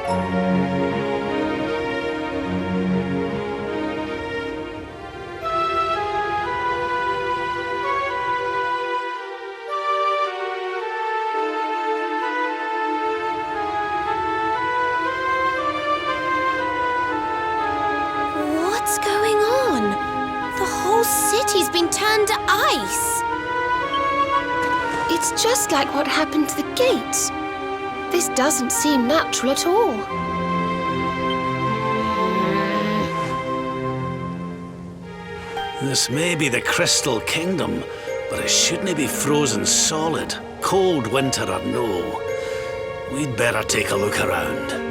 What's going on? The whole city's been turned to ice. It's just like what happened to the gates. This doesn't seem natural at all. This may be the Crystal Kingdom, but it shouldn't be frozen solid, cold winter or no. We'd better take a look around.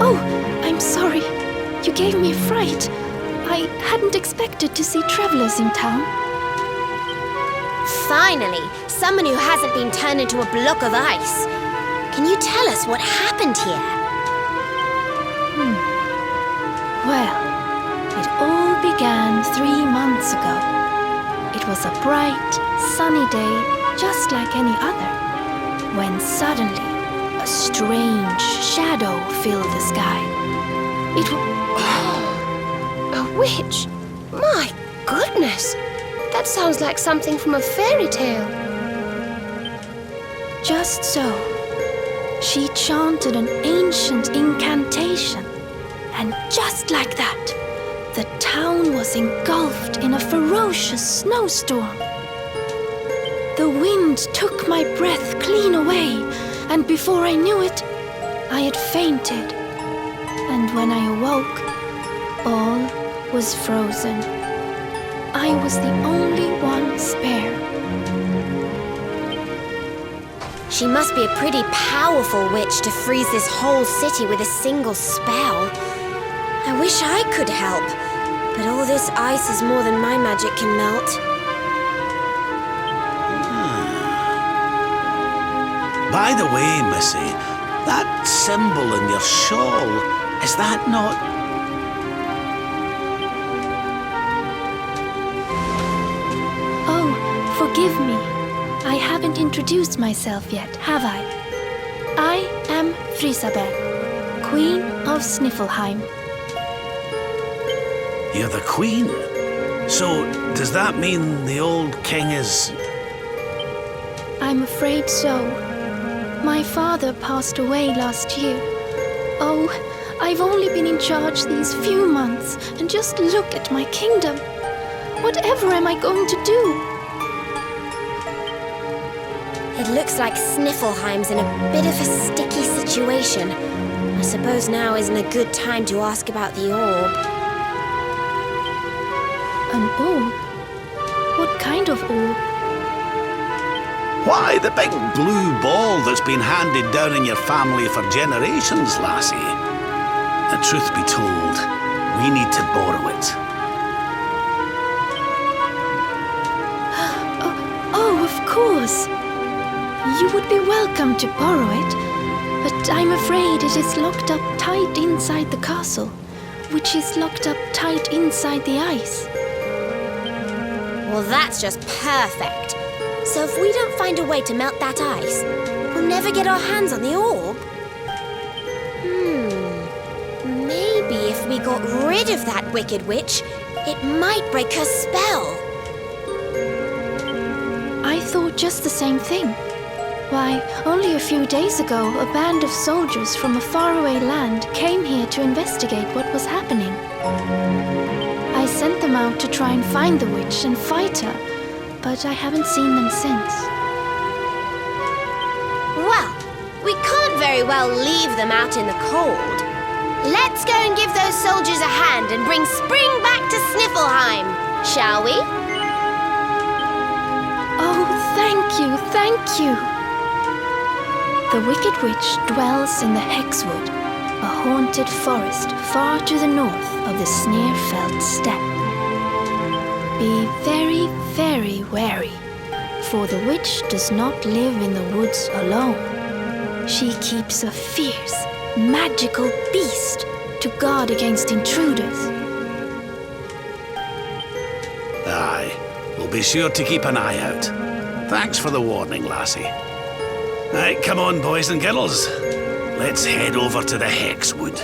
Oh, I'm sorry. You gave me a fright. I hadn't expected to see travelers in town. Finally, someone who hasn't been turned into a block of ice. Can you tell us what happened here? Well, it all began 3 months ago. It was a bright, sunny day, just like any other, when suddenly a strange shadow filled the sky. It was... A witch? My goodness! That sounds like something from a fairy tale. Just so. She chanted an ancient incantation. And just like that, the town was engulfed in a ferocious snowstorm. The wind took my breath clean away, and before I knew it, I had fainted. And when I awoke, all was frozen. I was the only one spared. She must be a pretty powerful witch to freeze this whole city with a single spell. I wish I could help, but all this ice is more than my magic can melt. By the way, Missy, that symbol in your shawl, is that not... Oh, forgive me. I haven't introduced myself yet, have I? I am Frisabel, Queen of Sniffelheim. You're the queen. So, does that mean the old king is... I'm afraid so. My father passed away last year. Oh, I've only been in charge these few months, and just look at my kingdom. Whatever am I going to do? It looks like Sniffleheim's in a bit of a sticky situation. I suppose now isn't a good time to ask about the orb. An orb? What kind of orb? Why, the big blue ball that's been handed down in your family for generations, lassie. The truth be told, we need to borrow it. Oh, of course. You would be welcome to borrow it, but I'm afraid it is locked up tight inside the castle, which is locked up tight inside the ice. Well, that's just perfect. So if we don't find a way to melt that ice, we'll never get our hands on the orb. Maybe if we got rid of that wicked witch, it might break her spell. I thought just the same thing. Why, only a few days ago, a band of soldiers from a faraway land came here to investigate what was happening. I sent them out to try and find the witch and fight her, but I haven't seen them since. Well, we can't very well leave them out in the cold. Let's go and give those soldiers a hand and bring spring back to Sniffleheim, shall we? Oh, thank you, thank you. The Wicked Witch dwells in the Hexwood, a haunted forest far to the north of the Sneerfeld steppe. Be very, very wary, for the witch does not live in the woods alone. She keeps a fierce, magical beast to guard against intruders. Aye, we'll be sure to keep an eye out. Thanks for the warning, lassie. Right, come on, boys and girls. Let's head over to the Hexwood.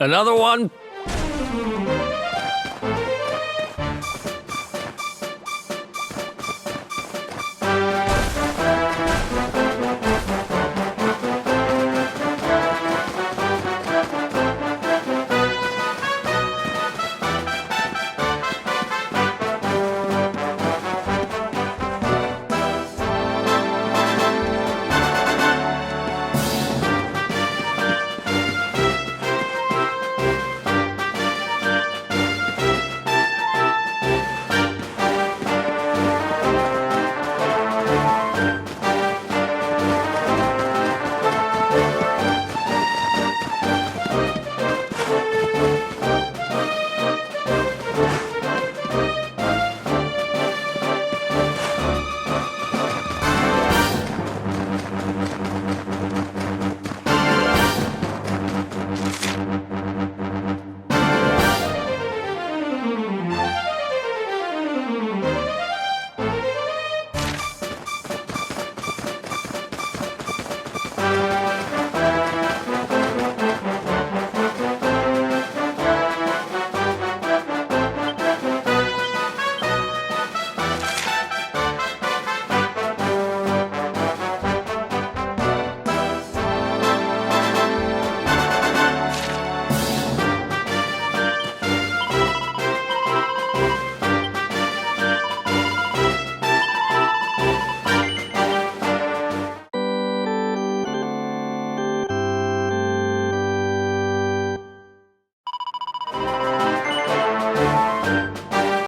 Another one?